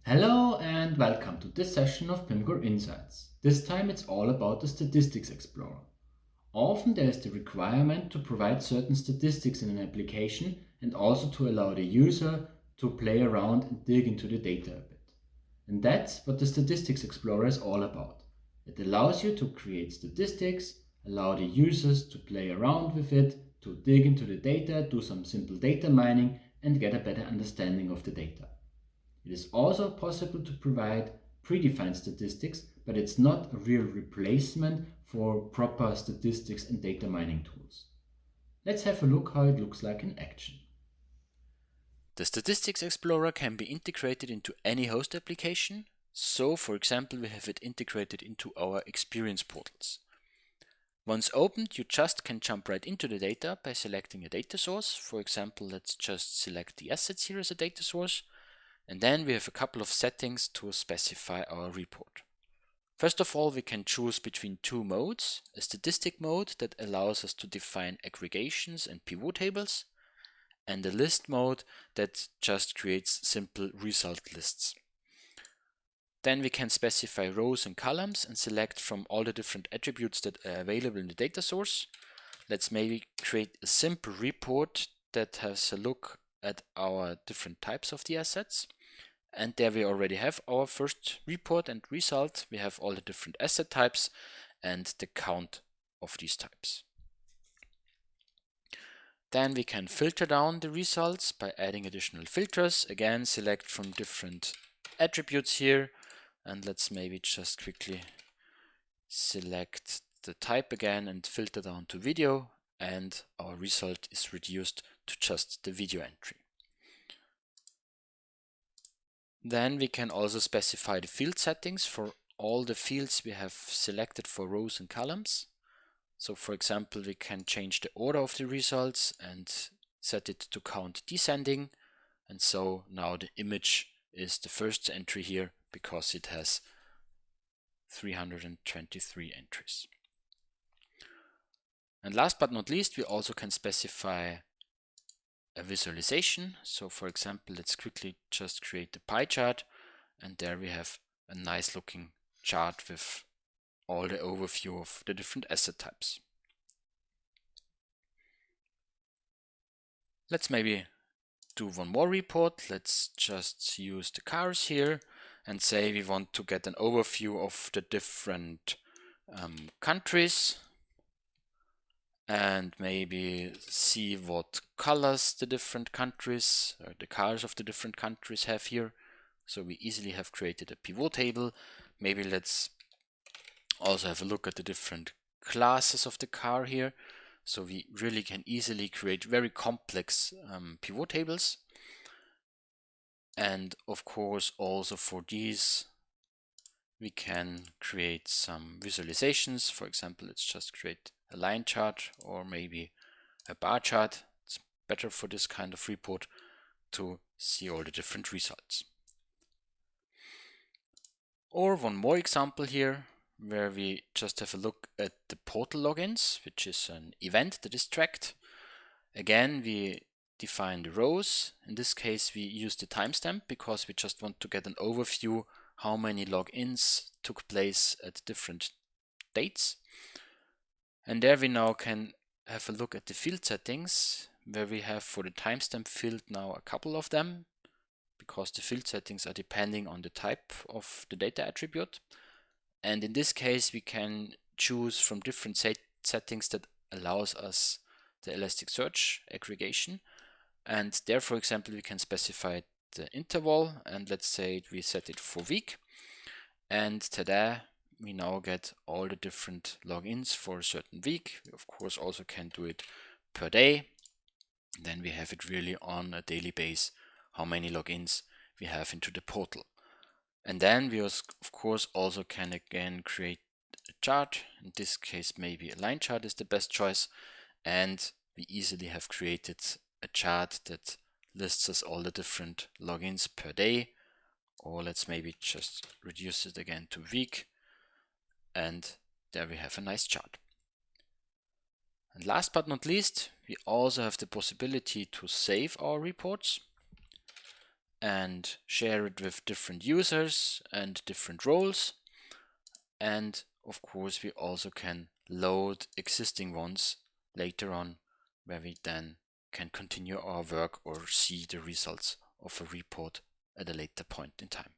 Hello and welcome to this session of PIMGOR Insights. This time it's all about the Statistics Explorer. Often there is the requirement to provide certain statistics in an application and also to allow the user to play around and dig into the data a bit. And that's what the Statistics Explorer is all about. It allows you to create statistics, allow the users to play around with it, to dig into the data, do some simple data mining, and get a better understanding of the data. It is also possible to provide predefined statistics, but it's not a real replacement for proper statistics and data mining tools. Let's have a look how it looks like in action. The Statistics Explorer can be integrated into any host application. So, for example, we have it integrated into our experience portals. Once opened, you just can jump right into the data by selecting a data source. For example, let's just select the assets here as a data source. And then we have a couple of settings to specify our report. First of all, we can choose between two modes: a statistic mode that allows us to define aggregations and pivot tables, and a list mode that just creates simple result lists. Then we can specify rows and columns and select from all the different attributes that are available in the data source. Let's maybe create a simple report that has a look at our different types of the assets. And there we already have our first report and result. We have all the different asset types and the count of these types. Then we can filter down the results by adding additional filters. Again, select from different attributes here, and let's maybe just quickly select the type again and filter down to video, and our result is reduced to just the video entry. Then we can also specify the field settings for all the fields we have selected for rows and columns. So for example, we can change the order of the results and set it to count descending. And so now the image is the first entry here because it has 323 entries. And last but not least, we also can specify a visualization. So for example, let's quickly just create the pie chart, and there we have a nice looking chart with all the overview of the different asset types. Let's maybe do one more report. Let's just use the cars here and say we want to get an overview of the different countries and maybe see what colors the different countries or the cars of the different countries have here. So we easily have created a pivot table. Maybe let's also have a look at the different classes of the car here. So we really can easily create very complex pivot tables. And of course, also for these, we can create some visualizations. For example, let's just create a line chart or maybe a bar chart. It's better for this kind of report to see all the different results. Or one more example here, where we just have a look at the portal logins, which is an event that is tracked. Again, we define the rows. In this case, we use the timestamp because we just want to get an overview how many logins took place at different dates. And there we now can have a look at the field settings, where we have for the timestamp field now a couple of them, because the field settings are depending on the type of the data attribute. And in this case, we can choose from different settings that allows us the Elasticsearch aggregation. And there, for example, we can specify the interval, and let's say we set it for week. And tada, we now get all the different logins for a certain week. We of course also can do it per day. Then we have it really on a daily basis, how many logins we have into the portal. And then we of course also can again create a chart. In this case, maybe a line chart is the best choice. And we easily have created a chart that lists us all the different logins per day. Or let's maybe just reduce it again to week. And there we have a nice chart. And last but not least, we also have the possibility to save our reports. and share it with different users and different roles. And of course, we also can load existing ones later on, where we then can continue our work or see the results of a report at a later point in time.